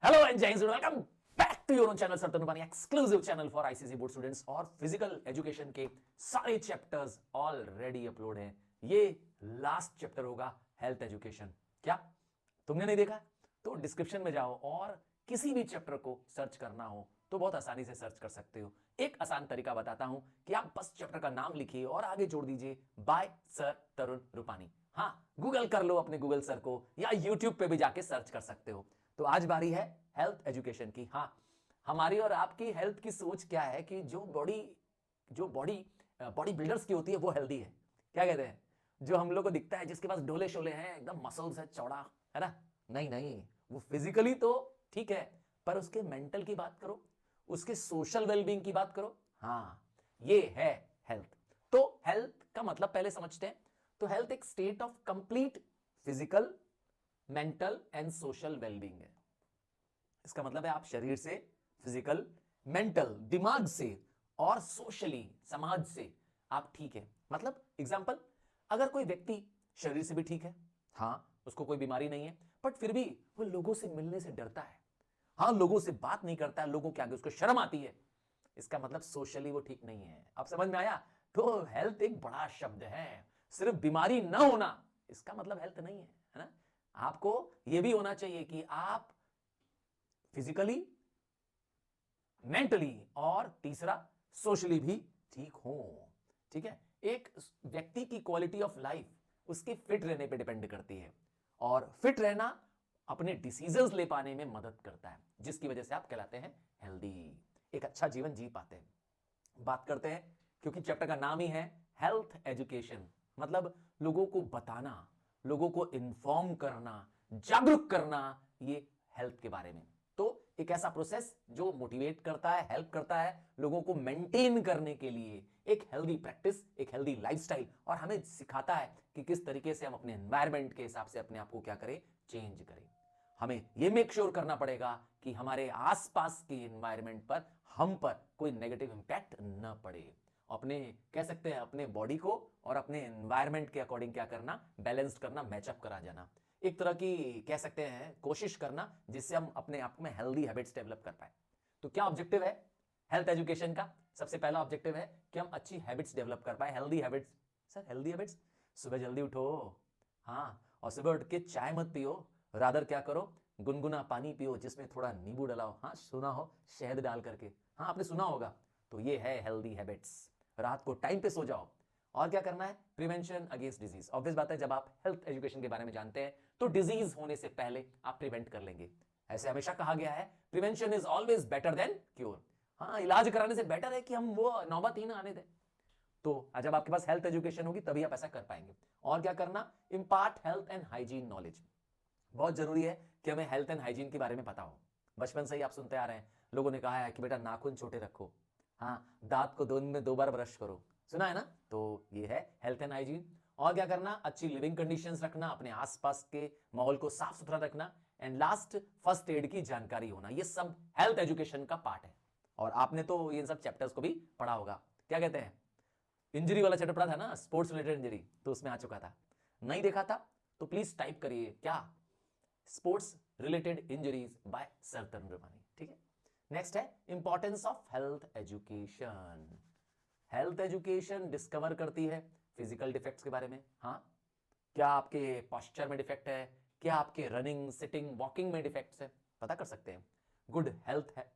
Hello and Jai Hind, welcome back to your own channel sir Tanubani, exclusive channel for ICSE board students. और physical education के सारे chapters already upload हैं। ये last chapter होगा health education. क्या तुमने नहीं देखा? तो डिस्क्रिप्शन में जाओ और किसी भी चैप्टर को सर्च करना हो तो बहुत आसानी से सर्च कर सकते हो। एक आसान तरीका बताता हूं कि आप बस चैप्टर का नाम लिखिए और आगे जोड़ दीजिए बाय सर तरुण रूपानी। हाँ, गूगल कर लो अपने गूगल सर को, या यूट्यूब पे भी जाके सर्च कर सकते हो। तो आज बारी है हेल्थ एजुकेशन की। हाँ, हमारी और आपकी हेल्थ की सोच क्या है कि जो बॉडी बिल्डर्स की होती है वो हेल्दी है। क्या कहते हैं? जो हम लोग को दिखता है, जिसके पास डोले शोले हैं, एकदम मसल्स है, चौड़ा है ना? नहीं नहीं, वो फिजिकली तो ठीक है, पर उसके मेंटल की बात करो, उसके सोशल वेलबींग की बात करो। हाँ, ये है हेल्थ। तो हेल्थ का मतलब पहले समझते हैं। तो हेल्थ एक state of complete physical, mental and social wellbeing है। इसका मतलब है आप शरीर से, फिजिकल, मेंटल दिमाग से, और सोशली समाज से आप ठीक है। मतलब एग्जांपल, अगर कोई व्यक्ति शरीर से भी ठीक है, हाँ उसको कोई बीमारी नहीं है, बट फिर भी वो लोगों से मिलने से डरता है, हाँ लोगों से बात नहीं करता है, लोगों के आगे उसको शर्म आती है, इसका मतलब सोशली वो ठीक नहीं है। अब समझ में आया? तो हेल्थ एक बड़ा शब्द है। सिर्फ बीमारी ना होना इसका मतलब हेल्थ नहीं है ना? आपको यह भी होना चाहिए कि आप फिजिकली, मेंटली और तीसरा सोशली भी ठीक हो। ठीक है? एक व्यक्ति की क्वालिटी ऑफ लाइफ उसके फिट रहने पे डिपेंड करती है, और फिट रहना अपने डिसीजंस ले पाने में मदद करता है, जिसकी वजह से आप कहलाते हैं हेल्दी, एक अच्छा जीवन जी पाते हैं। बात करते हैं, क्योंकि चैप्टर का नाम ही है हेल्थ एजुकेशन, मतलब लोगों को बताना, लोगों को इन्फॉर्म करना, जागरूक करना, ये हेल्थ के बारे में। तो एक ऐसा प्रोसेस जो मोटिवेट करता है, हेल्प करता है लोगों को मेंटेन करने के लिए एक हेल्दी प्रैक्टिस, एक हेल्दी लाइफस्टाइल, और हमें सिखाता है कि किस तरीके से हम अपने एनवायरनमेंट के हिसाब से अपने आप को क्या करें, चेंज करें। हमें यह मेक श्योर करना पड़ेगा कि हमारे आसपास के एनवायरनमेंट पर, हम पर कोई नेगेटिव इंपैक्ट न पड़े। अपने कह सकते हैं अपने बॉडी को और अपने एनवायरनमेंट के अकॉर्डिंग क्या करना, बैलेंस करना, मैचअप करा जाना, एक तरह की कह सकते हैं कोशिश करना, जिससे हम अपने आप में हेल्दी हैबिट्स डेवलप कर पाए। तो क्या ऑब्जेक्टिव है हेल्थ एजुकेशन का? सबसे पहला ऑब्जेक्टिव है कि हम अच्छी हैबिट्स डेवलप कर पाए, healthy habits. Sir healthy habits, सुबह जल्दी उठो, हाँ, और सुबह उठ के चाय मत पियो, रादर क्या करो, गुनगुना पानी पियो जिसमें थोड़ा नींबू डलाओ, हाँ सुना हो, शहद डाल करके, हाँ आपने सुना होगा। तो ये है हेल्दी हैबिट्स। रात को टाइम पे सो जाओ। और क्या करना है? Prevention against disease. ऑब्वियस बात है, जब आप हेल्थ एजुकेशन के बारे में जानते हैं तो डिजीज होने से पहले आप प्रिवेंट कर लेंगे। ऐसे हमेशा कहा गया है, prevention is always better than cure. हाँ, इलाज कराने से बेटर है कि हम वो नौबत ही ना आने दें। तो जब आपके पास हेल्थ एजुकेशन होगी तभी आप ऐसा कर पाएंगे। और क्या करना? इंपार्ट हेल्थ एंड हाइजीन नॉलेज। बहुत जरूरी है कि हमें हेल्थ एंड हाइजीन के बारे में पता हो। बचपन से ही आप सुनते आ रहे हैं, लोगों ने कहा है कि बेटा नाखून छोटे रखो, हाँ दांत को दिन में 2 बार ब्रश करो, सुना है ना? तो ये है हेल्थ एंड हाइजीन। और क्या करना? अच्छी लिविंग कंडीशंस रखना, अपने आसपास के माहौल को साफ सुथरा रखना, एंड लास्ट फर्स्ट एड की जानकारी होना। ये सब हेल्थ एजुकेशन का पार्ट है। और आपने तो इन सब चैप्टर्स को भी पढ़ा होगा। क्या कहते हैं, इंजरी वाला चैप्टर पढ़ा था ना, स्पोर्ट्स रिलेटेड इंजरी, तो उसमें आ चुका था। नहीं देखा था तो प्लीज टाइप करिए क्या, sports related injuries by sir Tarun Rupani. ठीक है? नेक्स्ट है importance of health education. Health education discover करती है फिजिकल डिफेक्ट्स के बारे में। हाँ, क्या आपके पोस्चर में डिफेक्ट है, क्या आपके रनिंग, सिटिंग, वॉकिंग में डिफेक्ट्स है, पता कर सकते हैं। गुड हेल्थ है,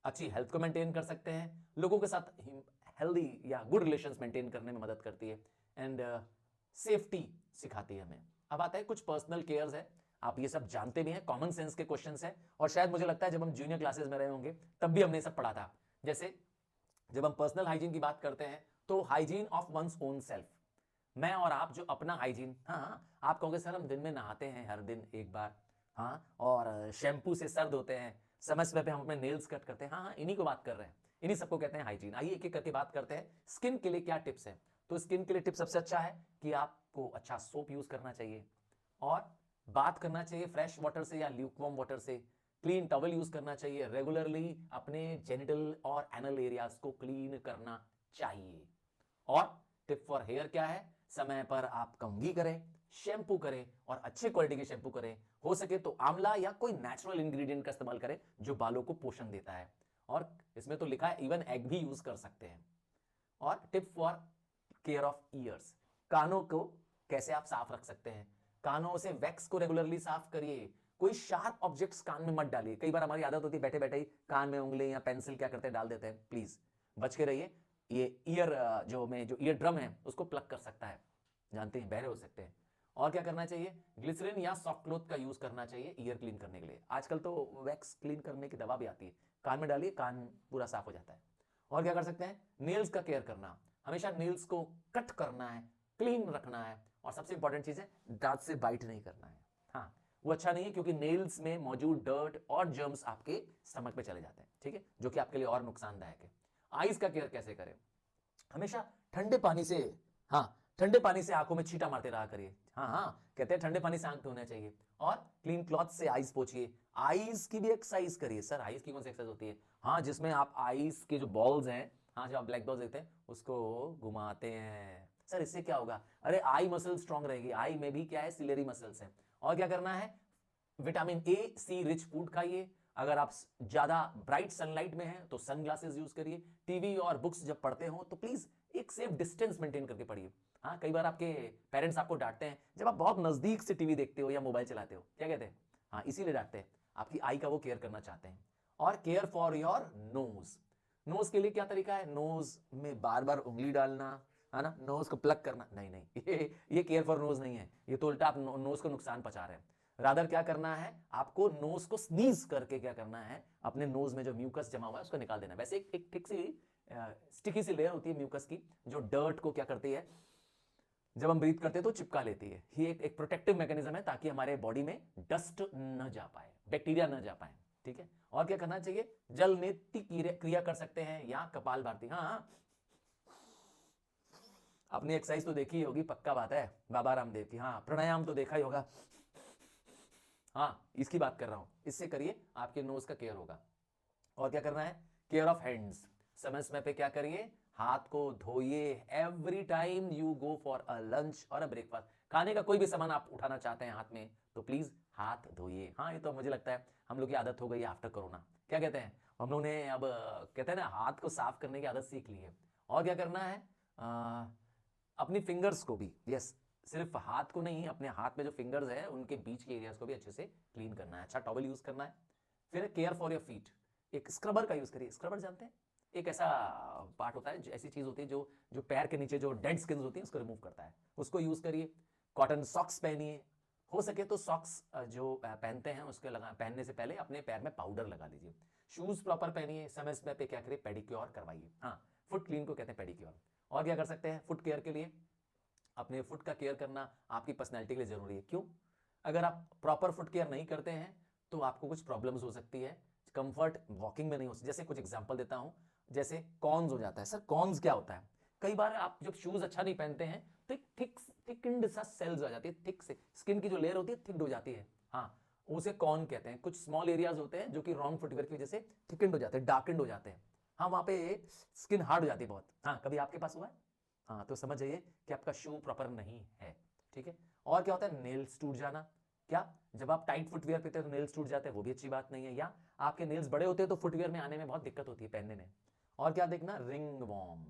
अच्छी हेल्थ को मेंटेन कर सकते हैं, लोगों के साथ हेल्दी या गुड रिलेशंस मेंटेन करने में मदद करती है, एंड सेफ्टी सिखाती है हमें। अब आता है कुछ पर्सनल केयर्स है, आप ये सब जानते भी हैं, कॉमन सेंस के क्वेश्चंस हैं, और शायद मुझे लगता है जब हम जूनियर क्लासेस में रहे होंगे तब भी हमने सब पढ़ा था। जैसे जब हम पर्सनल हाइजीन की बात करते हैं तो hygiene of one's own self, मैं और आप जो अपना हाइजीन, हाँ आप कहोगे सर हम दिन में नहाते हैं हर दिन एक बार, हाँ, और शैम्पू से सर धोते हैं, समय समय पे हम अपने नेल्स कट करते हैं, हाँ हाँ इन्हीं को बात कर रहे हैं, इन्हीं सबको कहते हैं हाइजीन। आइए एक एक करके बात करते हैं स्किन के लिए क्या टिप्स है। तो स्किन के लिए टिप्स सबसे अच्छा है कि आपको अच्छा सोप यूज करना चाहिए, और बात करना चाहिए फ्रेश वाटर से या ल्यूकवार्म वाटर से, क्लीन टॉवल यूज करना चाहिए, रेगुलरली अपने जेनिटल और एनल एरियाज को क्लीन करना चाहिए। और टिप फॉर हेयर क्या है? समय पर आप कंघी करें, शैम्पू करें, और अच्छी क्वालिटी के शैम्पू करें, हो सके तो आंवला या कोई नेचुरल इंग्रेडिएंट का इस्तेमाल करें जो बालों को पोषण देता है। और इसमें तो लिखा है इवन एग भी यूज कर सकते हैं। और tip for care of years, कानों को कैसे आप साफ रख सकते हैं। कानों से वैक्स को रेगुलरली साफ करिए। कोई शार्प ऑब्जेक्ट्स कान में मत डालिए। कई बार हमारी आदत होती है बैठे बैठे ही कान में उंगली या पेंसिल क्या करते हैं डाल देते हैं। प्लीज बच के रहिए। ये ईयर जो ईयर ड्रम है उसको प्लग कर सकता है, जानते हैं, बहरे हो सकते हैं। और क्या करना चाहिए, ग्लिसरीन या सॉफ्ट क्लोथ का यूज करना चाहिए ईयर क्लीन करने के लिए। आजकल तो वैक्स क्लीन करने की दवा भी आती है, कान में डालिए, कान पूरा साफ हो जाता है। और क्या कर सकते हैं, नेल्स का केयर करना, हमेशा नेल्स को कट करना है, क्लीन रखना है। और सबसे इंपॉर्टेंट चीज है, दांत से बाइट नहीं करना है। हाँ, वो अच्छा नहीं है क्योंकि नेल्स में मौजूद डर्ट और जर्म्स आपके स्टमक में चले जाते हैं, ठीक है, जो कि आपके लिए और नुकसानदायक है। आईज का केयर कैसे करें, हमेशा ठंडे पानी से, हाँ, ठंडे पानी से आंखों में छींटा मारते रहा करिए। हाँ हाँ, कहते हैं ठंडे पानी से आंख धोना चाहिए। और क्लीन क्लॉथ से आईज पोछिए। आईज की भी एक्सरसाइज करिए। सर आईज की कौन सी एक्सरसाइज होती है, हाँ, जिसमें आप आईज के जो बॉल्स हैं, हाँ, जो आप ब्लैक बॉल्स देखते हैं उसको घुमाते हैं। सर इससे क्या होगा, अरे आई मसल स्ट्रांग रहेगी। आई में भी क्या है, सिलेरी मसल्स हैं। और क्या करना है, vitamin A C rich food खाइए। अगर आप ज्यादा ब्राइट सनलाइट में हैं तो सनग्लासेस यूज करिए। टीवी और बुक्स जब पढ़ते हो तो प्लीज एक सेफ डिस्टेंस मेंटेन करके पढ़िए। हाँ, कई बार आपके पेरेंट्स आपको डांटते हैं जब आप बहुत नजदीक से टीवी देखते हो या मोबाइल चलाते हो, क्या कहते हैं, हाँ, इसीलिए डांटते हैं, आपकी आई का वो केयर करना चाहते हैं। और care for your nose, nose के लिए क्या तरीका है, नोज में बार बार उंगली डालना, है ना, नोज को प्लग करना, नहीं नहीं, ये केयर फॉर नोज नहीं है, ये तो उल्टा आप नोज को नुकसान पहुंचा रहे हैं। रादर क्या करना है, आपको नोज को स्नीज करके क्या करना है, अपने नोज में जो म्यूकस जमा हुआ है उसको निकाल देना है। वैसे एक ठीक सी स्टिकी सी लेयर होती है म्यूकस की, जो डर्ट को क्या करती है, जब हम ब्रीथ करते हैं तो चिपका लेती है। ये एक प्रोटेक्टिव मैकेनिज्म है ताकि हमारे बॉडी में डस्ट न जा पाए, बैक्टीरिया न जा पाए, ठीक है। और क्या करना चाहिए, जल नेति क्रिया कर सकते हैं या कपाल भारती। हाँ, अपनी एक्सरसाइज तो देखी होगी, पक्का बात है, बाबा रामदेव की। हाँ, प्राणायाम तो देखा ही होगा। हाँ, इसकी बात कर रहा हूं, इससे करिए, आपके नोज का केयर होगा। और क्या करना है, केयर ऑफ हैंड्स, समय समय पे क्या करिए, हाथ को धोइए। Every time you go for a lunch और अ ब्रेकफास्ट, खाने का कोई भी सामान आप उठाना चाहते हैं हाथ में तो प्लीज हाथ धोइए। हाँ, ये तो मुझे लगता है हम लोग की आदत हो गई है आफ्टर कोरोना, क्या कहते हैं, हम लोग ने अब कहते हैं ना हाथ को साफ करने की आदत सीख ली है। और क्या करना है, अपनी फिंगर्स को भी, यस, सिर्फ हाथ को नहीं, अपने हाथ में जो फिंगर्स है उनके बीच के एरियाज को भी अच्छे से क्लीन करना है, अच्छा टॉवल यूज करना है। फिर केयर फॉर योर फीट, एक स्क्रबर का यूज करिए। स्क्रबर जानते हैं, एक ऐसा पार्ट होता है, ऐसी चीज होती है जो पैर के नीचे जो डेड स्किन होती है उसको रिमूव करता है, उसको यूज करिए। कॉटन सॉक्स पहनिए, हो सके तो सॉक्स जो पहनते हैं उसके पहनने से पहले अपने पैर में पाउडर लगा लीजिए। शूज प्रॉपर पहनिए, समय समय पे क्या करिए, पेडिक्योर करवाइए। हाँ, फुट क्लीन को कहते हैं पेडिक्योर। और क्या कर सकते हैं फुट केयर के लिए, अपने फुट का केयर करना आपकी पर्सनैलिटी के लिए जरूरी है। क्यों, अगर आप प्रॉपर फुट केयर नहीं करते हैं तो आपको कुछ प्रॉब्लम्स हो सकती है, कंफर्ट वॉकिंग में नहीं हो सकती। जैसे कुछ एग्जांपल देता हूं, जैसे कॉन्स हो जाता है। सर कॉन्स क्या होता है, कई बार आप जब शूज अच्छा नहीं पहनते हैं तो एक थिकंड सा सेल्स आ जाती है, थिक से स्किन की जो लेयर होती है थिक्ड हो जाती है। हाँ, उसे कॉन कहते हैं। कुछ स्मॉल एरियाज होते हैं जो कि रॉन्ग फुटवेयर की वजह से थिकंड हो जाते हैं, डार्केंड हो जाते हैं। हाँ, वहां पे स्किन हार्ड हो जाती है बहुत। हाँ, कभी आपके पास हुआ है, हाँ, तो समझ जाइए कि आपका शू प्रॉपर नहीं है, ठीक है। और क्या होता है, नेल्स टूट जाना, क्या जब आप टाइट फुटवियर पहनते हैं तो नेल्स टूट जाते हैं, वो भी अच्छी बात नहीं है। या आपके नेल्स बड़े होते हैं तो फुटवियर में आने में बहुत दिक्कत होती है, पहनने में। और क्या देखना, रिंग वॉर्म,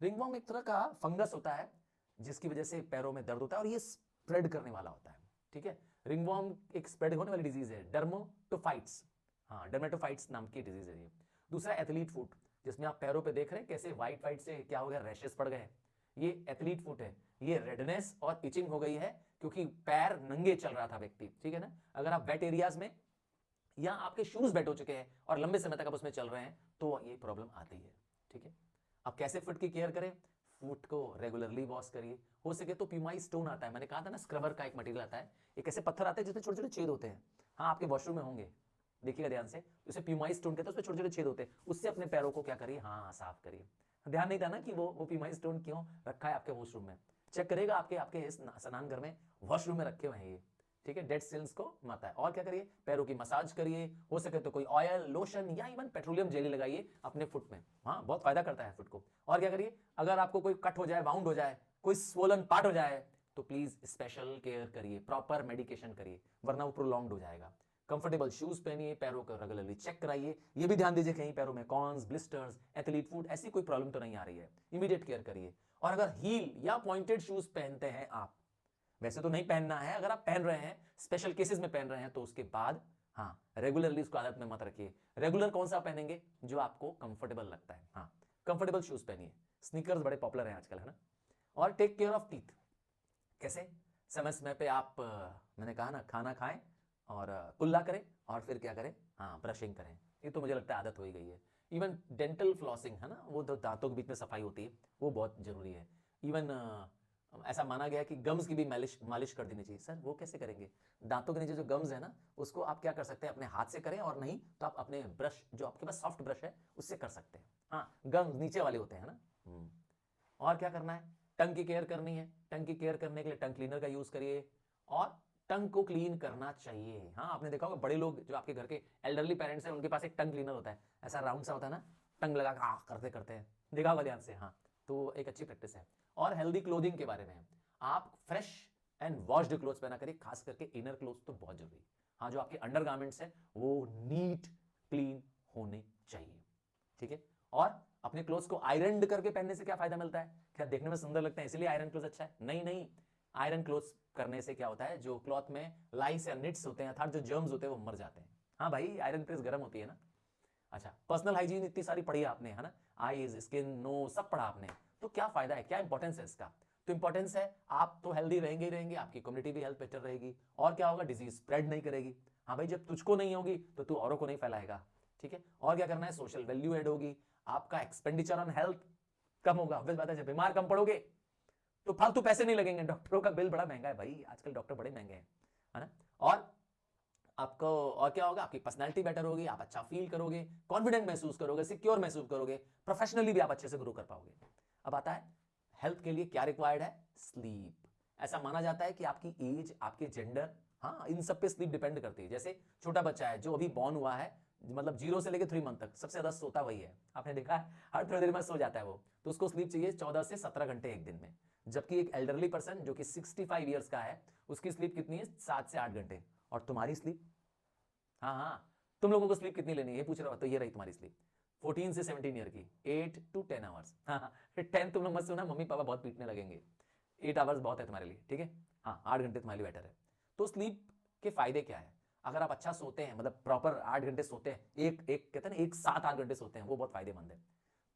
रिंग वॉर्म एक तरह का फंगस होता है जिसकी वजह से पैरों में दर्द होता है और ये स्प्रेड करने वाला होता है, ठीक है। रिंग वॉर्म एक स्प्रेड होने वाली डिजीज है, डर्मोटोफाइट्स, हाँ, डर्मेटोफाइट्स नाम की डिजीज है ये। दूसरा एथलीट फुट, जिसमें आप पैरों पे देख रहे हैं कैसे व्हाइट व्हाइट से क्या हो गया, रैशेस पड़ गए, ये एथलीट फुट है। ये रेडनेस और इचिंग हो गई है क्योंकि पैर नंगे चल रहा था व्यक्ति, ठीक है ना। अगर आप वेट एरियाज में या आपके शूज वेट हो चुके हैं और लंबे समय तक आप उसमें चल रहे हैं तो ये प्रॉब्लम आती है, ठीक है। अब कैसे फुट की केयर करें, फुट को रेगुलरली वॉश करिए। हो सके तो प्यूमाई स्टोन आता है, मैंने कहा था ना, स्क्रबर का एक मटेरियल आता है, एक ऐसे पत्थर आते हैं जिसमें छोटे छोटे छेद होते हैं। हाँ, आपके वॉशरूम में होंगे, देखिएगा ध्यान से, उसे प्यूमाई स्टोन कहते हैं, उसमें छोटे छोटे छेद होते हैं, उससे अपने पैरों को क्या करिए, हाँ, साफ करिए। ध्यान नहीं था ना कि वो प्यूमाई स्टोन क्यों रखा है आपके वॉशरूम में, चेक करेगा आपके आपके स्नान घर में वॉशरूम में रखे हुए हैं ये, ठीक है, डेड सेल्स को मारता है। और क्या करिए, पैरों की मसाज करिए, हो सके तो कोई ऑयल, लोशन या इवन पेट्रोलियम जेली लगाइए अपने फुट में, हाँ, बहुत फायदा करता है फुट को। और क्या करिए, अगर आपको कोई कट हो जाए, वाउंड हो जाए, कोई स्वोलन पार्ट हो जाए तो प्लीज स्पेशल केयर करिए, प्रॉपर मेडिकेशन करिए, वरना वो प्रोलॉन्ग्ड हो जाएगा। कंफर्टेबल शूज पहनिए, पैरों को रेगुलरली चेक कराइए, ये भी ध्यान दीजिए कहीं पैरों में कॉन्स, ब्लिस्टर्स, एथलीट फूट ऐसी कोई प्रॉब्लम तो नहीं आ रही है, इमीडिएट केयर करिए। और अगर हील या पॉइंटेड शूज पहनते हैं आप, वैसे तो नहीं पहनना है, अगर आप पहन रहे हैं, स्पेशल केसेस में पहन रहे हैं, तो उसके बाद हाँ रेगुलरली उसको आदत में मत रखिए। रेगुलर कौन सा पहनेंगे, जो आपको कंफर्टेबल लगता है। हाँ, कंफर्टेबल शूज पहनिए, स्नीकर्स बड़े पॉपुलर हैं आजकल, है ना। और टेक केयर ऑफ टीथ, कैसे, समय समय पे आप मैंने कहा ना, खाना खाएं और कुल्ला करें और फिर क्या करें, हाँ ब्रशिंग करें। ये तो मुझे लगता है आदत हो ही गई है। इवन डेंटल फ्लॉसिंग, है ना, वो दांतों के बीच में सफाई होती है, वो बहुत जरूरी है। इवन ऐसा माना गया कि गम्स की भी मालिश कर देनी चाहिए। सर वो कैसे करेंगे, दांतों के नीचे जो गम्स है ना, उसको आप क्या कर सकते हैं, अपने हाथ से करें, और नहीं तो आप अपने ब्रश, जो आपके पास सॉफ्ट ब्रश है, उससे कर सकते हैं। हाँ, गम्स नीचे वाले होते हैं ना। और क्या करना है, टंग की केयर करनी है। टंग की केयर करने के लिए टंग क्लीनर का यूज करिए, और टंग को क्लीन करना चाहिए। हाँ, आपने देखा होगा बड़े लोग, जो आपके घर के एल्डरली पेरेंट्स हैं, उनके पास एक टंग क्लीनर होता है, ऐसा राउंड सा होता है ना, टंग लगा करते करते हैं, देखा होगा ध्यान से। हाँ, तो एक अच्छी प्रैक्टिस है। और हेल्दी क्लोथिंग के बारे में, आप फ्रेश एंड वॉश्ड क्लोथ्स पहना करिए, खास करके इनर क्लोथ्स तो बहुत जरूरी। हाँ, जो आपके अंडर गारमेंट्स हैं वो नीट क्लीन होने चाहिए, ठीक है। और अपने क्लोथ्स को आयरन करके पहनने से क्या फायदा मिलता है, क्या देखने में सुंदर लगते हैं इसलिए आयरन क्लोथ अच्छा है, नहीं नहीं। आयरन क्लोथ्स करने से क्या होता है, जो क्लॉथ में लाइस या निट्स होते हैं, अर्थात जो जर्म्स होते हैं, वो मर जाते हैं। हाँ भाई, आयरन प्रेस गर्म होती है ना। अच्छा, पर्सनल हाइजीन इतनी सारी पढ़ी आपने, है ना, आईज, स्किन, नोज, सब पढ़ा आपने, तो क्या फायदा है, क्या इंपॉर्टेंस है इसका। तो इंपॉर्टेंस है, आप तो हेल्दी रहेंगे ही रहेंगे, आपकी कम्युनिटी भी हेल्थ बेटर रहेगी, और क्या होगा, डिजीज स्प्रेड नहीं करेगी। हाँ भाई, जब तुझको नहीं होगी तो तू औरों को नहीं फैलाएगा, ठीक है। और क्या करना है, सोशल वैल्यू एड होगी, आपका एक्सपेंडिचर ऑन हेल्थ कम होगा। ऑब्वियस बात है, जब बीमार कम पड़ोगे तो फालतू पैसे नहीं लगेंगे। डॉक्टरों का बिल बड़ा महंगा है भाई, आजकल डॉक्टर बड़े महंगे हैं, है ना। और आपको और क्या होगा, आपकी पर्सनैलिटी बेटर होगी, आप अच्छा फील करोगे, कॉन्फिडेंट महसूस करोगे, सिक्योर महसूस करोगे, प्रोफेशनली भी आप अच्छे से ग्रो कर पाओगे। अब आता है हेल्थ के लिए क्या रिक्वायर्ड है, स्लीप। ऐसा माना जाता है कि आपकी एज, आपके जेंडर, हाँ, इन सब पे स्लीप डिपेंड करती है। जैसे छोटा बच्चा है जो अभी बॉर्न हुआ है, मतलब 0 से लेकर 3 मंथ तक सबसे ज्यादा सोता वही है, आपने देखा है, हर थोड़ी देर में सो जाता है वो, तो उसको स्लीप चाहिए 14 से 17 घंटे एक दिन में। जबकि एक एल्डरली पर्सन जो कि 65 ईयर्स का है, उसकी स्लीप कितनी है, 7 से 8 घंटे। और तुम्हारी स्लीप, हाँ हाँ, तुम लोगों को स्लीप कितनी लेनी है पूछ रहा हो, तो ये रही तुम्हारी स्लीप, 14 से 17 ईयर की, 8 to 10 आवर्स। हाँ हाँ, फिर 10 तुम लोग मत सुना, मम्मी पापा बहुत पीटने लगेंगे। 8 आवर्स बहुत है तुम्हारे लिए, ठीक है। हाँ, 8 घंटे तुम्हारे लिए बेटर है। तो स्लीप के फायदे क्या है, अगर आप अच्छा सोते हैं, मतलब प्रॉपर 8 घंटे सोते हैं, एक एक कहते हैं ना, एक 7-8 घंटे सोते हैं, वो बहुत फायदेमंद है।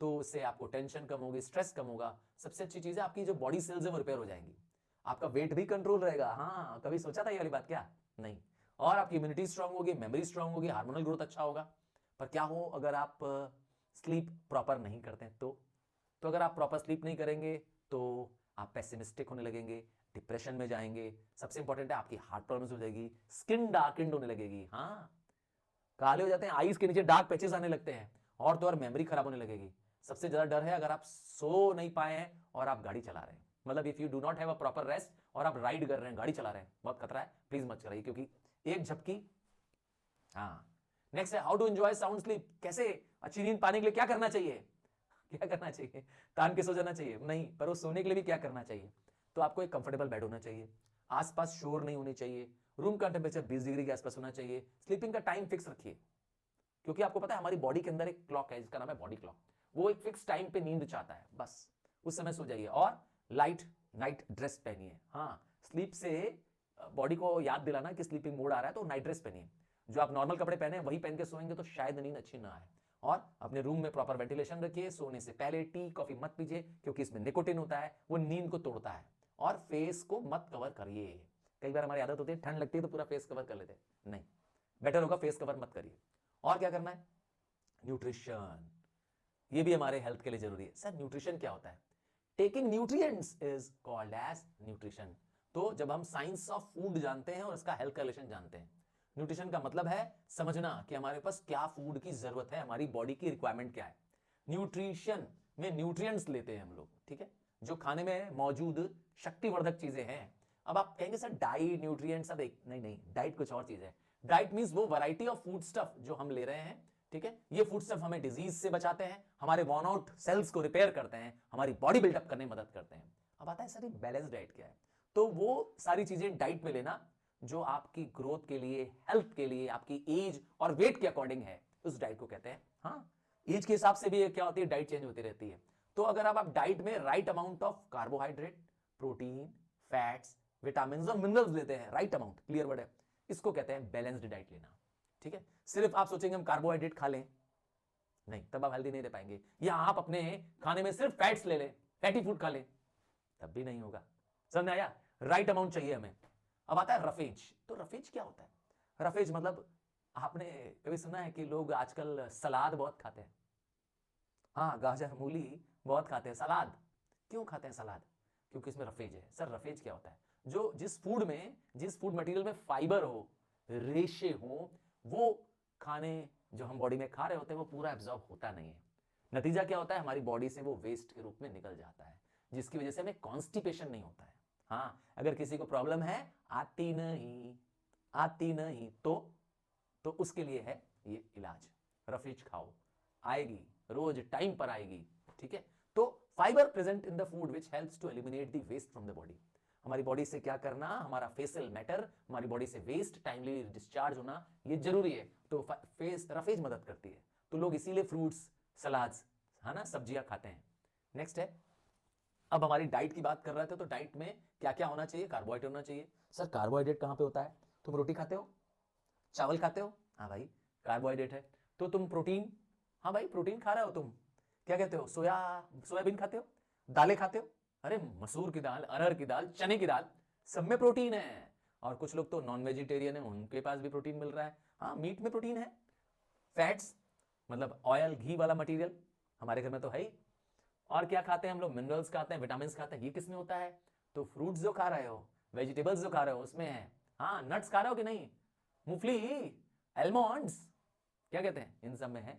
तो उससे आपको टेंशन कम होगी, स्ट्रेस कम होगा, सबसे अच्छी चीज है आपकी जो बॉडी सेल्स है वो रिपेयर हो जाएंगी, आपका वेट भी कंट्रोल रहेगा। हाँ, कभी सोचा था ये वाली बात क्या, नहीं। और आपकी इम्यूनिटी स्ट्रांग होगी, मेमोरी स्ट्रांग होगी, हार्मोनल ग्रोथ अच्छा होगा। पर क्या हो अगर आप स्लीप प्रॉपर नहीं करते हैं, तो अगर आप प्रॉपर स्लीप नहीं करेंगे तो आप पेसिमिस्टिक होने लगेंगे, डिप्रेशन में जाएंगे। सबसे इंपॉर्टेंट है, आपकी हार्ट प्रॉब्लम्स हो जाएगी, स्किन डार्केंड होने लगेगी, हाँ, काले हो जाते हैं, आईज के नीचे डार्क पैचेस आने लगते हैं, और तो और मेमोरी खराब होने लगेगी। सबसे ज्यादा डर है अगर आप सो नहीं पाए हैं और आप गाड़ी चला रहे हैं, मतलब if you do not have a proper rest और आप राइड कर रहे हैं, गाड़ी चला रहे हैं, बहुत खतरा है, प्लीज मत चलाइए, क्योंकि एक झपकी। हाँ, नेक्स्ट है how to enjoy sound sleep, कैसे अच्छी नींद पाने के लिए क्या करना चाहिए, क्या करना चाहिए, तान के सो जाना चाहिए नहीं, पर वो सोने के लिए भी क्या करना चाहिए। तो आपको एक कंफर्टेबल बेड होना चाहिए, आसपास शोर नहीं होनी चाहिए, रूम का टेम्परेचर 20 डिग्री के आसपास होना चाहिए, स्लीपिंग का टाइम फिक्स रखिए, क्योंकि आपको पता है हमारी बॉडी के अंदर एक क्लॉक है जिसका नाम है बॉडी क्लॉक, वो एक फिक्स टाइम पे नींद चाहता है, बस उस समय सो जाइए। और लाइट नाइट ड्रेस पहनिए, हाँ, स्लीप से बॉडी को याद दिलाना कि स्लीपिंग मोड आ रहा है, तो नाइट ड्रेस पहनिए। जो आप नॉर्मल कपड़े पहने वही पहन के सोएंगे तो शायद नींद अच्छी ना आए। और अपने रूम में प्रॉपर वेंटिलेशन रखिए, सोने से पहले टी कॉफी मत पीजिए, क्योंकि इसमें निकोटिन होता है, वो नींद को तोड़ता है। और फेस को मत कवर करिए, कई बार हमारी आदत होती है ठंड लगती है तो पूरा फेस कवर कर लेते हैं, नहीं, बेटर होगा फेस कवर मत करिए। और क्या करना है, न्यूट्रिशन, ये भी हमारे हेल्थ के लिए जरूरी है। सर न्यूट्रिशन क्या होता है, taking nutrients is called as nutrition. तो जब हम साइंस ऑफ फूड जानते हैं और इसका हेल्थ का रिलेशन जानते हैं, न्यूट्रिशन का मतलब है समझना कि हमारे पास क्या फूड की जरूरत है, हमारी बॉडी की रिक्वायरमेंट क्या है। न्यूट्रिशन में न्यूट्रिएंट्स लेते हैं हम लोग, ठीक है, जो खाने में मौजूद शक्तिवर्धक चीजें हैं। अब आप कहेंगे सर डाइट न्यूट्रिएंट्स, अब एक नहीं नहीं, डाइट कुछ और चीज है। डाइट मींस वो वैरायटी ऑफ फूड स्टफ जो हम ले रहे हैं, ठीक है, ये फूड स्टफ हमें डिजीज से बचाते हैं, हमारे वॉर्न आउट सेल्स को रिपेयर करते हैं, हमारी बॉडी बिल्डअप करने में मदद करते हैं। अब आता है सर ये बैलेंस डाइट क्या है। तो वो सारी चीजें डाइट में लेना जो आपकी ग्रोथ के लिए, हेल्थ के लिए, आपकी एज और वेट के अकॉर्डिंग है, उस डाइट को कहते हैं। हाँ, एज के हिसाब से भी क्या होती है, डाइट चेंज होती रहती है। तो अगर आप डाइट में right amount of carbohydrate, protein, fats, vitamin और मिनरल्स लेते हैं, राइट अमाउंट, क्लियर वर्ड है, इसको कहते हैं बैलेंस्ड डाइट लेना। ठीक है, सिर्फ आप सोचेंगे हम कार्बोहाइड्रेट खा लें, नहीं, तब आप हेल्दी नहीं रह पाएंगे। या आप अपने खाने में सिर्फ फैट्स ले लें, फैटी फूड खा लें, तब भी नहीं होगा। समझ में आया? राइट अमाउंट चाहिए हमें। अब आता है रफेज। तो रफेज क्या होता है? रफेज मतलब, आपने कभी सुना है कि लोग आजकल सलाद बहुत खाते हैं? हाँ, गाजर मूली बहुत खाते हैं। सलाद क्यों खाते हैं सलाद? क्योंकि इसमें रफेज है। सर रफेज क्या होता है? जो जिस फूड मटेरियल में फाइबर हो, रेशे हो, वो खाने जो हम बॉडी में खा रहे होते हैं वो पूरा एब्जॉर्ब होता नहीं है। नतीजा क्या होता है? हमारी बॉडी से वो वेस्ट के रूप में निकल जाता है, जिसकी वजह से हमें कॉन्स्टिपेशन नहीं होता है। हाँ, अगर किसी को प्रॉब्लम है, आती नहीं तो उसके लिए है ये इलाज, रफेज खाओ, आएगी, रोज टाइम पर आएगी। ठीक है, तो fibre present in the food which helps to eliminate the waste from the body. हमारी बॉडी से क्या करना, हमारा फेसियल मैटर, हमारी बॉडी से वेस्ट टाइमली डिस्चार्ज होना, ये जरूरी है। तो रफेज मदद करती है। तो लोग इसीलिए फ्रूट्स, सलाड्स, है ना, सब्जियां खाते हैं। नेक्स्ट है, अब हमारी डाइट की बात कर रहे थे, तो डाइट में क्या क्या होना चाहिए? कार्बोहाइड्रेट होना चाहिए। सर कार्बोहाइड्रेट कहां पे होता है? तुम रोटी खाते हो, चावल खाते हो, हाँ भाई कार्बोहाइड्रेट है। तो तुम प्रोटीन, हाँ भाई प्रोटीन खा रहे हो तुम। क्या कहते हो? सोयाबीन खाते हो, दालें खाते हो, अरे मसूर की दाल, अरहर की दाल, चने की दाल, सब में प्रोटीन है। और कुछ लोग तो नॉन वेजिटेरियन है, उनके पास भी प्रोटीन मिल रहा है। हाँ, मीट में प्रोटीन है। फैट्स मतलब ऑयल, घी वाला मटेरियल हमारे घर में तो है ही। और क्या खाते हैं हम लोग? मिनरल्स खाते हैं, विटामिन खाते हैं। ये किसमें होता है? तो फ्रूट्स जो खा रहे हो, वेजिटेबल्स जो खा रहे हो, उसमें है। हाँ, नट्स खा रहे हो कि नहीं? मूंगफली, एलमॉन्ड्स, क्या कहते हैं, इन सब में है,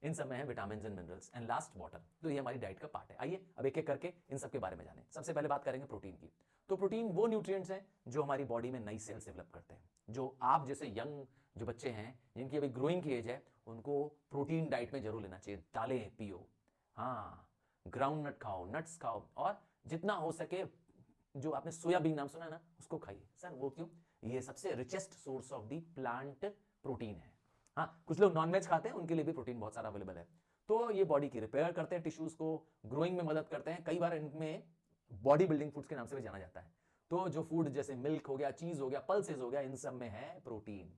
इन सब में है vitamin and minerals. And last water. तो ये हमारी डाइट का पार्ट है। आइए अब एक एक करके इन सब के बारे में जाने। सबसे पहले बात करेंगे प्रोटीन की। तो प्रोटीन वो न्यूट्रिएंट्स हैं जो हमारी बॉडी में नई सेल्स डेवलप करते हैं। जो आप जैसे यंग जो बच्चे हैं, जिनकी अभी ग्रोइंग की एज है, उनको प्रोटीन डाइट में जरूर लेना चाहिए। दालें पियो, हाँ, ग्राउंड नट खाओ, नट्स खाओ, और जितना हो सके, जो आपने सोयाबीन नाम सुना है ना, उसको खाइए। सर वो क्यों? ये सबसे richest source of the plant protein है। हाँ, कुछ लोग नॉनवेज खाते हैं, उनके लिए भी प्रोटीन बहुत सारा अवेलेबल है। तो ये बॉडी की रिपेयर करते हैं, टिश्यूज को ग्रोइंग में मदद करते हैं। कई बार इनमें बॉडी बिल्डिंग फूड्स के नाम से भी जाना जाता है। तो जो फूड जैसे मिल्क हो गया, चीज हो गया, पल्सेस हो गया, इन सब में है प्रोटीन।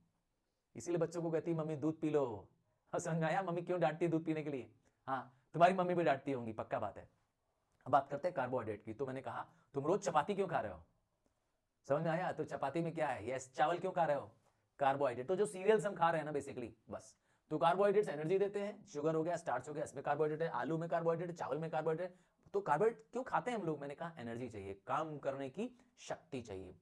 इसीलिए बच्चों को कहती है मम्मी दूध पी लो। हाँ, समझ आया मम्मी क्यों डांटती है दूध पीने के लिए? हाँ, तुम्हारी मम्मी भी डांटती होंगी, पक्का बात है। अब बात करते हैं कार्बोहाइड्रेट की। तो मैंने कहा तुम रोज चपाती क्यों खा रहे हो? समझ में आया? तो चपाती में क्या है? यस, चावल क्यों खा रहे हो? कार्बोहाइड्रेट। तो जो सीरियल्स हम खा रहे हैं ना बेसिकली, बस, तो कार्बोहाइड्रेट्स एनर्जी देते हैं। शुगर हो गया, स्टार्च हो गया, इसमें कार्बोहाइड्रेट है। आलू में कार्बोहाइड्रेट, चावल में कार्बोहाइड्रेट। तो कार्बोहाइड्रेट क्यों खाते हैं हम लोग? मैंने कहा एनर्जी चाहिए, काम करने की शक्ति चाहिए।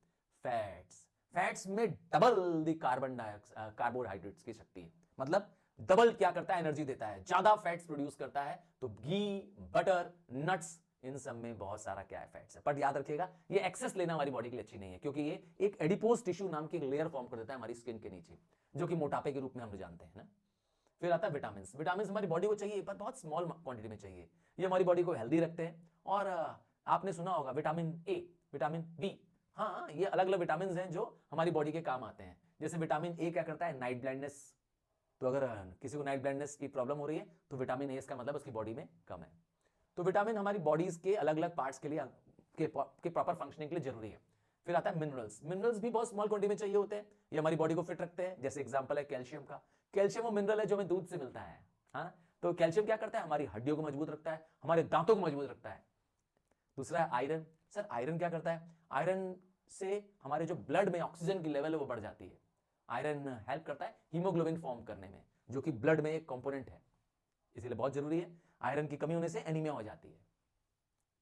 फैट्स में डबल द कार्बोहाइड्रेट्स की शक्ति है। मतलब डबल क्या करता है? एनर्जी देता है, ज्यादा फैट्स प्रोड्यूस करता है। तो घी, बटर, नट्स, इन सब में बहुत सारा क्या है? फैट्स है। पर याद रखिएगा, ये एक्सेस लेना हमारी बॉडी के लिए अच्छी नहीं है, क्योंकि ये एक एडिपोज टिश्यू नाम की लेयर फॉर्म कर देता है हमारी स्किन के नीचे, जो कि मोटापे के रूप में हम जानते हैं ना। फिर आता है विटामिन। विटामिन हमारी बॉडी को चाहिए, पर बहुत स्मॉल क्वांटिटी में चाहिए। ये हमारी बॉडी को हेल्दी रखते हैं। और आपने सुना होगा विटामिन ए, विटामिन बी, हाँ, ये अलग अलग विटामिन हैं जो हमारी बॉडी के काम आते हैं। जैसे विटामिन ए क्या करता है? Night blindness. तो अगर किसी को नाइट ब्लाइंडनेस की प्रॉब्लम हो रही है, तो विटामिन ए का मतलब उसकी बॉडी में कम है। तो विटामिन हमारी बॉडीज के अलग अलग पार्ट्स के लिए के प्रॉपर फंक्शनिंग के लिए जरूरी है। फिर आता है मिनरल्स। मिनरल्स भी बहुत स्मॉल क्वांटिटी में चाहिए होते हैं। ये हमारी बॉडी को फिट रखते हैं। जैसे एग्जांपल है कैल्शियम का। कैल्शियम वो मिनरल है जो हमें दूध से मिलता है। हाँ, तो कैल्शियम क्या करता है? हमारी हड्डियों को मजबूत रखता है, हमारे दांतों को मजबूत रखता है। दूसरा है आयरन। सर आयरन क्या करता है? आयरन से हमारे जो ब्लड में ऑक्सीजन की लेवल है वो बढ़ जाती है। आयरन हेल्प करता है हीमोग्लोबिन फॉर्म करने में, जो कि ब्लड में एक कंपोनेंट है, इसीलिए बहुत जरूरी है। आयरन की कमी होने से एनीमिया हो जाती है।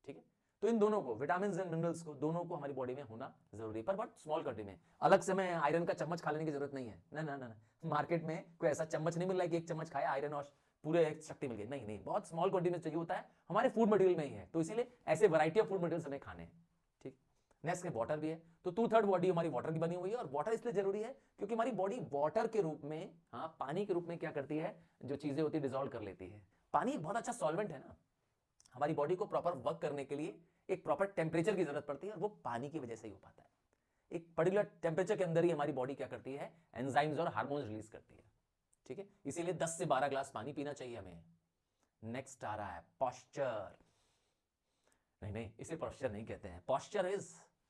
ठीक है, तो इन दोनों को, विटामिन एंड मिनरल्स को, दोनों को हमारी बॉडी में होना जरूरी है, पर बहुत स्मॉल क्वांटिटी में। अलग से मैं आयरन का चम्मच खा लेने की जरूरत नहीं है। ना ना ना, मार्केट में कोई ऐसा चम्मच नहीं मिल रहा है कि एक चम्मच खाया आयरन और पूरे शक्ति मिल गई। नहीं नहीं, बहुत स्मॉल क्वांटिटी में चाहिए होता है, हमारे फूड मटेरियल में ही है। तो इसीलिए ऐसे वैरायटी ऑफ फूड मटेरियल हमें खाने हैं। ठीक, नेक्स्ट वाटर भी है। तो 2/3 बॉडी हमारी वाटर की बनी हुई है। और वाटर इसलिए जरूरी है क्योंकि हमारी बॉडी वाटर के रूप में, हाँ, पानी के रूप में क्या करती है? जो चीजें होती है डिजोल्व कर लेती है। पानी एक बहुत अच्छा सॉल्वेंट है ना, हमारी बॉडी को प्रॉपर वर्क करने के लिए एक प्रॉपर टेम्परेचर की जरूरत पड़ती है, और वो पानी की वजह से ही हो पाता है। एक पर्टिकुलर टेम्परेचर के अंदर ही हमारी बॉडी क्या करती है, एंजाइम्स और हार्मोन्स रिलीज करती है, ठीक है। इसीलिए 10 से 12 ग्लास पानी पीना चाहिए हमें। नेक्स्ट आ रहा है पॉस्चर। नहीं, इसे पॉस्चर नहीं कहते हैं। Posture is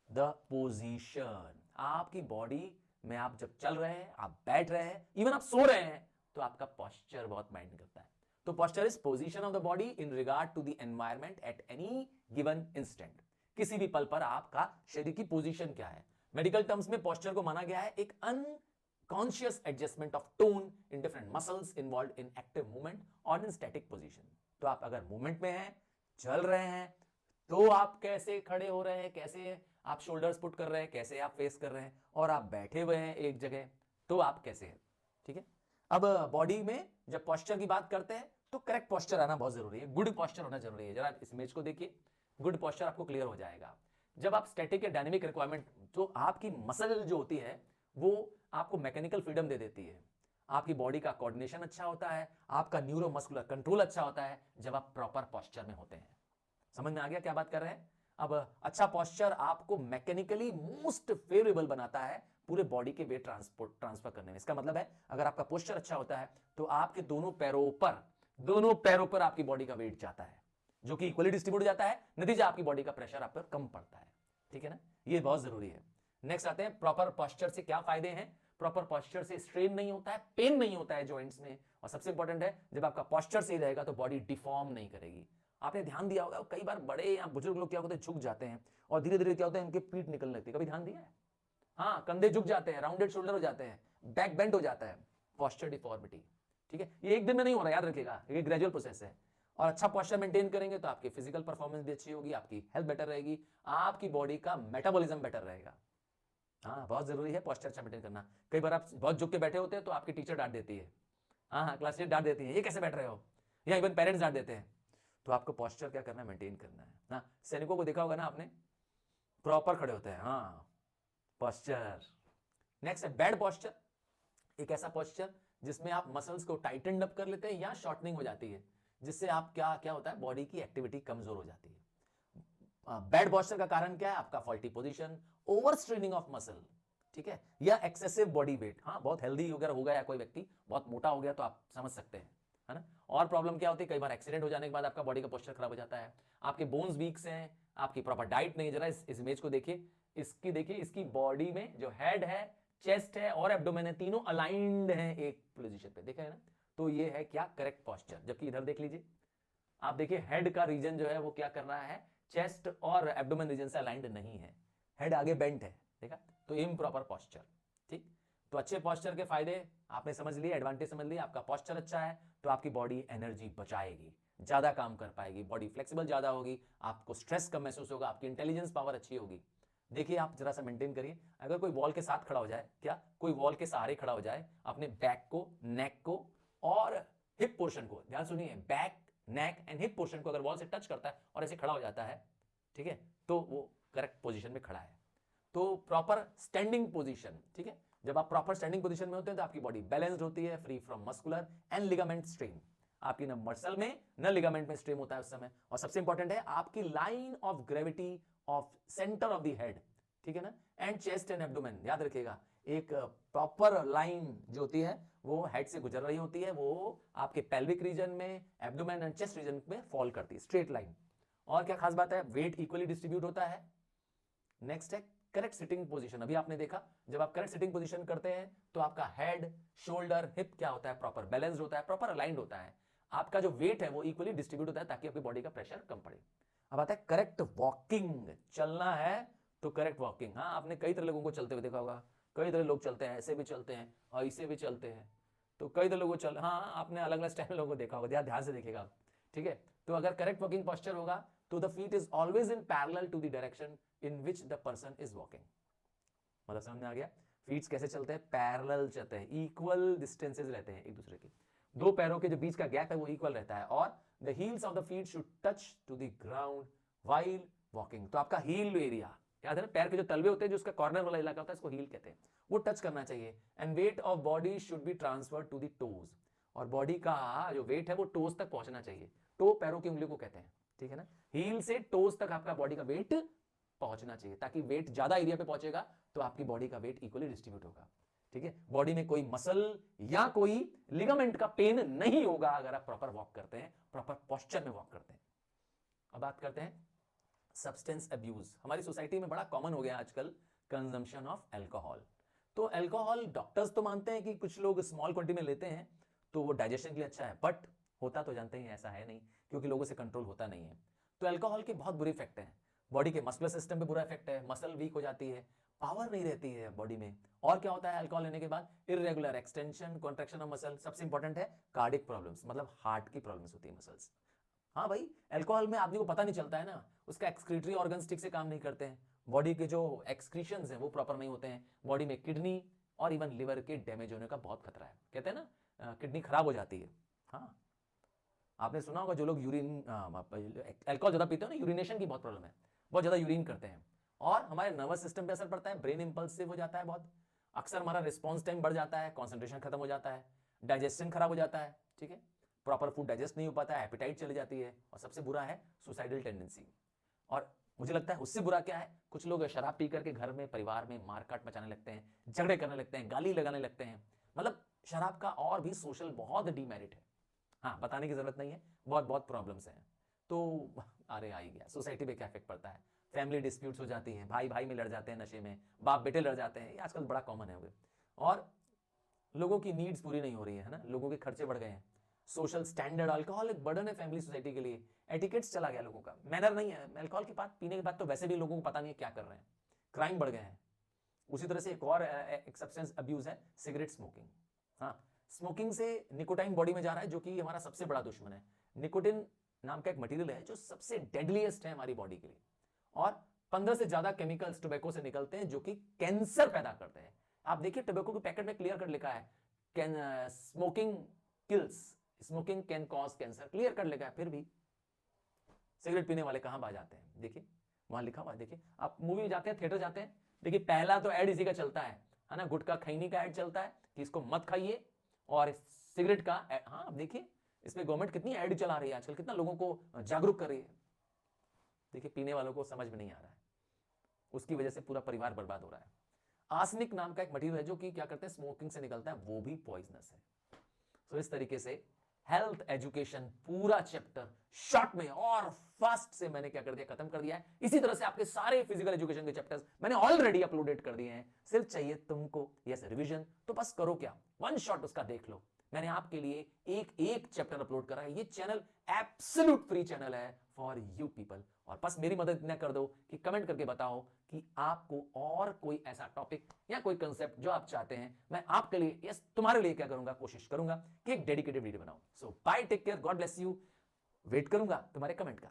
the position. आपकी बॉडी में आप जब चल रहे हैं, आप बैठ रहे हैं, इवन आप सो रहे हैं, तो आपका पॉस्चर बहुत मैटर करता है। तो posture is position of the body in regard to the environment at any given instant. किसी भी पल पर आपका शरीर की पोजीशन क्या है। मेडिकल टर्म्स में पॉस्चर को माना गया है एक unconscious adjustment of tone in different muscles involved in active movement और इन स्टैटिक पोजीशन। तो आप अगर मूवमेंट में हैं, चल रहे हैं, तो आप कैसे खड़े हो रहे हैं, कैसे आप शोल्डर्स पुट कर रहे हैं, कैसे आप फेस कर रहे हैं, और आप बैठे हुए हैं एक जगह, तो आप कैसे हैं, ठीक है। अब बॉडी में जब पॉस्चर की बात करते हैं तो करेक्ट पॉस्चर आना बहुत जरूरी है, गुड पॉस्चर होना जरूरी है। जरा इस इमेज को देखिए, गुड पॉस्चर आपको क्लियर हो जाएगा। जब आप स्टैटिक या डायनेमिक रिक्वायरमेंट, तो आपकी मसल जो होती है वो आपको मैकेनिकल फ्रीडम दे देती है, आपकी बॉडी का कोऑर्डिनेशन अच्छा होता है, आपका न्यूरोमस्कुलर कंट्रोल अच्छा होता है जब आप प्रॉपर पॉस्चर में होते हैं। समझ में आ गया क्या बात कर रहे हैं। अब अच्छा पॉस्चर आपको मैकेनिकली मोस्ट फेवरेबल बनाता है पूरे बॉडी के वेट ट्रांसफर करने में। इसका मतलब है अगर आपका पोस्चर अच्छा होता है तो आपके दोनों पैरों पर आपकी बॉडी का वेट जाता है, जो कि इक्वली डिस्ट्रीब्यूट हो जाता है, नतीजा आपकी बॉडी का प्रेशर आप पर कम पड़ता है, ठीक है ना। ये बहुत जरूरी है। नेक्स्ट आते हैं प्रॉपर पॉस्चर से क्या फायदे हैं। प्रॉपर पॉस्चर से स्ट्रेन नहीं होता है, पेन नहीं होता है जॉइंट्स में, और सबसे इंपॉर्टेंट है जब आपका पॉस्चर सही रहेगा तो बॉडी डिफॉर्म नहीं करेगी। आपने ध्यान दिया होगा कई बार बड़े या बुजुर्ग लोग क्या होते हैं, झुक जाते हैं और धीरे धीरे क्या होता है, उनके पीठ निकलने लगती है। कभी ध्यान दिया है? हाँ, कंधे झुक जाते हैं, राउंडेड शोल्डर हो जाते हैं, बैक बेंड हो जाता है, पॉस्चर डिफॉर्मिटी, ठीक है। ये एक दिन में नहीं हो रहा, याद रखिएगा, ये ग्रेजुअल प्रोसेस है। और अच्छा पॉस्चर मेंटेन करेंगे तो आपकी फिजिकल परफॉर्मेंस भी अच्छी होगी, आपकी हेल्थ बेटर रहेगी, आपकी बॉडी का मेटाबॉलिज्म बेटर रहेगा। हाँ, बहुत जरूरी है पॉस्चर अच्छा मेंटेन करना। कई बार आप बहुत झुक के बैठे होते हैं तो आपकी टीचर डांट देती है, हाँ, क्लासमेट डांट देती है, ये कैसे बैठ रहे हो, या इवन पेरेंट्स डांट देते हैं। तो आपको पॉस्चर क्या करना है, मेंटेन करना है। हाँ, सैनिकों को देखा होगा ना आपने, प्रॉपर खड़े होते हैं, हाँ, पॉस्चर। नेक्स्ट है बैड पॉस्चर। एक ऐसा पॉस्चर जिसमें आप मसल्स को टाइटन अप कर लेते हैं या शॉर्टनिंग हो जाती है, जिससे आप क्या क्या होता है, बॉडी की एक्टिविटी कमजोर हो जाती है। बैड पॉस्चर का कारण क्या है, आपका faulty position, over straining of muscle, ठीक है, या एक्सेसिव बॉडी वेट। हाँ, बहुत हेल्दी अगर हो गया कोई व्यक्ति, बहुत मोटा हो गया तो आप समझ सकते हैं, है ना। और प्रॉब्लम क्या होती है, कई बार एक्सीडेंट हो जाने के बाद आपका बॉडी का पोस्चर खराब हो जाता है, आपके बोन्स वीक हैं, आपकी प्रॉपर डाइट नहीं। जरा इस इमेज को देखिए, देखिए इसकी बॉडी में जो हेड है, चेस्ट है और एब्डोमेन है, तीनों अलाइंड हैं एक पोजीशन पे, देखा है ना। तो ये है क्या, करेक्ट पॉस्चर। जबकि इधर देख लीजिए, आप देखिए हेड का रीजन जो है वो क्या कर रहा है, चेस्ट और एब्डोमेन रीजन से अलाइंड नहीं है, हेड आगे बेंट है, देखा। तो इम्प्रॉपर पॉस्चर, ठीक। तो अच्छे पॉस्चर के फायदे आपने समझ लिए, एडवांटेज समझ लिए। आपका पॉस्चर अच्छा है तो आपकी बॉडी एनर्जी बचाएगी, ज्यादा काम कर पाएगी, बॉडी फ्लेक्सिबल ज्यादा होगी, आपको स्ट्रेस कम महसूस होगा, आपकी इंटेलिजेंस पावर अच्छी होगी। देखिए आप जरा सा मेंटेन करिए, अगर कोई वॉल के साथ खड़ा हो जाए, क्या कोई वॉल के सहारे खड़ा हो जाए, अपने बैक को, नेक को और हिप पोर्शन को, ध्यान सुनिए, back, neck and hip portion को अगर वॉल से टच करता है और ऐसे खड़ा हो जाता है, ठीक है, तो वो करेक्ट पोजीशन में खड़ा है। तो प्रॉपर स्टैंडिंग पोजीशन, ठीक है, जब आप प्रॉपर स्टैंडिंग पोजीशन में होते हैं तो आपकी बॉडी बैलेंस्ड होती है, free from muscular and ligament strain. आपकी न मसल में न लिगामेंट में स्ट्रेन होता है उस समय। और सबसे इंपॉर्टेंट है आपकी line of gravity of centre of the head, ठीक है ना, एंड चेस्ट एंड एब्डोमेन, याद रखिएगा, एक प्रॉपर लाइन जो होती है वो हेड से गुजर रही होती है, वो आपके पेल्विक रीजन में, एब्डोमेन एंड चेस्ट रीजन में फॉल करती है, स्ट्रेट लाइन। और क्या खास बात है, वेट इक्वली डिस्ट्रीब्यूट होता है। नेक्स्ट है करेक्ट सिटिंग पोजीशन। अभी आपने देखा जब आप करेक्ट सिटिंग पोजीशन करते हैं तो आपका हेड, शोल्डर, हिप क्या होता है, प्रॉपर बैलेंस्ड होता है, प्रॉपर अलाइंड होता है, आपका जो वेट है वो इक्वली डिस्ट्रीब्यूट होता है ताकि आपकी बॉडी का प्रेशर कम पड़े। अब आता है करेक्ट वॉकिंग, चलना है तो करेक्ट वॉकिंग। हाँ, आपने कई तरह लोगों को चलते हुए देखा होगा, कई तरह लोग चलते हैं, ऐसे भी चलते हैं और ऐसे भी चलते हैं, तो कई तरह लोगों चल, हाँ, आपने अलग अलग स्टाइल लोगों को देखा होगा, ध्यान से देखिएगा आप, ठीक है। तो अगर करेक्ट वॉकिंग पोस्चर होगा तो the feet is always in parallel to the direction in which the person is walking. मतलब समझ में आ गया, फीट्स कैसे चलते हैं, पैरेलल चलते हैं, इक्वल डिस्टेंसेस रहते हैं एक दूसरे के, दो पैरों के जो बीच का गैप है वो इक्वल रहता है, और the heels of the feet should touch to the ground while walking. तो आपका हील एरिया, याद है ना, पैर के जो तलवे होते हैं, जो उसका कॉर्नर वाला इलाका होता है, इसको हील कहते हैं, वो टच करना चाहिए। And weight of body should be transferred to the toes, और बॉडी का जो वेट है वो टोज तक पहुंचना चाहिए। टो पैरों की उंगली को कहते हैं, ठीक है ना। हील से टोज तक आपका बॉडी का वेट पहुंचना चाहिए, ताकि वेट ज्यादा एरिया पे पहुंचेगा तो आपकी बॉडी का वेट इक्वली डिस्ट्रीब्यूट होगा। ठीक है, बॉडी में कोई मसल या कोई लिगामेंट का पेन नहीं होगा अगर आप प्रॉपर वॉक करते हैं, प्रॉपर पोस्चर में वॉक करते हैं। अब बात करते हैं सब्सटेंस अब्यूज। हमारी सोसाइटी में बड़ा कॉमन हो गया आजकल कंजम्पशन ऑफ अल्कोहल। तो अल्कोहल डॉक्टर्स तो मानते हैं कि कुछ लोग स्मॉल क्वांटिटी में लेते हैं तो वो डाइजेशन के लिए अच्छा है, बट होता तो जानते हैं ऐसा है नहीं, क्योंकि लोगों से कंट्रोल होता नहीं है। तो अल्कोहल के बहुत बुरे इफेक्ट हैं, बॉडी के मस्कुलर सिस्टम पे बुरा इफेक्ट है, मसल वीक हो जाती है, पावर नहीं रहती है बॉडी में। और क्या होता है अल्कोहल लेने के बाद? Irregular extension, contraction of muscle, सबसे इंपॉर्टेंट है कार्डिक प्रॉब्लम्स, मतलब हार्ट की प्रॉब्लम्स होती है मसल्स। हाँ भाई, अल्कोहल में आदमी को पता नहीं चलता है ना, उसका एक्सक्रीटरी ऑर्गन्स ठीक से काम नहीं करते हैं, बॉडी के जो एक्सक्रीशंस हैं वो प्रॉपर नहीं होते हैं, बॉडी में किडनी और इवन लिवर के डैमेज होने का बहुत खतरा है। कहते हैं ना किडनी खराब हो जाती है। हाँ, आपने सुना होगा जो लोग यूरिन अल्कोहल ज्यादा पीते हो ना, यूरिनेशन की बहुत प्रॉब्लम है, बहुत ज्यादा यूरिन करते हैं, और हमारे नर्वस सिस्टम पे असर पड़ता है, ब्रेन इंपल्सिव हो जाता है बहुत, अक्सर हमारा रिस्पॉन्स टाइम बढ़ जाता है, कॉन्सेंट्रेशन खत्म हो जाता है, डाइजेशन खराब हो जाता है। ठीक है, प्रॉपर फूड डाइजेस्ट नहीं हो पाता है, एपिटाइट चली जाती है, और सबसे बुरा है सुसाइडल टेंडेंसी। और मुझे लगता है उससे बुरा क्या है, कुछ लोग शराब पी करके घर में परिवार में मारकाट मचाने लगते हैं, झगड़े करने लगते हैं, गाली लगाने लगते हैं। मतलब शराब का और भी सोशल बहुत डीमेरिट है। हाँ, बताने की जरूरत नहीं है, बहुत बहुत प्रॉब्लम्स हैं। तो अरे आ ही गया, सोसाइटी पे क्या इफेक्ट पड़ता है, फैमिली डिस्प्यूट्स हो जाती हैं, भाई भाई में लड़ जाते हैं नशे में, बाप बेटे लड़ जाते हैं, ये आजकल बड़ा कॉमन है। और लोगों की नीड्स पूरी नहीं हो रही है ना, लोगों के खर्चे बढ़ गए हैं, सोशल स्टैंडर्ड, अल्कोहल एक बर्डन है फैमिली सोसाइटी के लिए, एटिकेट्स चला गया लोगों का, मैनर नहीं है। अल्कोहल के बाद पीने के बाद तो वैसे भी लोगों को पता नहीं है क्या कर रहे हैं, क्राइम बढ़ गए हैं। उसी तरह से एक और एक सब्सटेंस अब्यूज है, सिगरेट स्मोकिंग। हाँ, स्मोकिंग से निकोटाइन बॉडी में जा रहा है, जो कि हमारा सबसे बड़ा दुश्मन है। निकोटिन नाम का एक मटेरियल है जो सबसे डेडलीस्ट है हमारी बॉडी के लिए, और 15 से ज्यादा केमिकल्स टोबैको से निकलते हैं जो कि कैंसर पैदा करते हैं। आप देखिए टोबैको के पैकेट में क्लियर कट लिखा है smoking kills, smoking can cause cancer, clear cut लिखा है, फिर भी सिगरेट पीने वाले कहां भाग जाते हैं। देखिए वहां लिखा हुआ है, देखिए आप मूवी में जाते हैं, थिएटर जाते हैं, देखिए पहला तो ऐड इसी का चलता है ना, गुटखा खैनी का ऐड चलता है कि इसको मत खाइए, और सिगरेट का हाँ देखिए इसमें गवर्नमेंट कितनी ऐड चला रही है आजकल, कितना लोगों को जागरूक कर रही है। देखिए पीने वालों को समझ में नहीं आ रहा है, उसकी वजह से पूरा परिवार बर्बाद हो रहा है। आर्सेनिक नाम का एक मटेरियल है जो कि क्या करते हैं, स्मोकिंग से निकलता है, वो भी पॉइजनस है। तो इस तरीके से हेल्थ एजुकेशन पूरा चैप्टर शॉर्ट में और फास्ट से मैंने क्या कर दिया, खत्म कर दिया है। इसी तरह से आपके सारे फिजिकल एजुकेशन के चैप्टर्स मैंने ऑलरेडी अपलोडेड कर दिए हैं, सिर्फ चाहिए तुमको यस रिवीजन। तो बस करो क्या, वन शॉट उसका देख लो। मैंने आपके लिए एक एक चैप्टर अपलोड करा है, ये चैनल एब्सोल्यूट फ्री चैनल है फॉर यू पीपल। और बस मेरी मदद इतना कर दो कि कमेंट करके बताओ कि आपको और कोई ऐसा टॉपिक या कोई कंसेप्ट जो आप चाहते हैं, मैं आपके लिए यस तुम्हारे लिए क्या करूंगा, कोशिश करूंगा कि एक डेडिकेटेड वीडियो बनाऊं। So bye, take care, god bless you. Wait करूंगा तुम्हारे कमेंट का।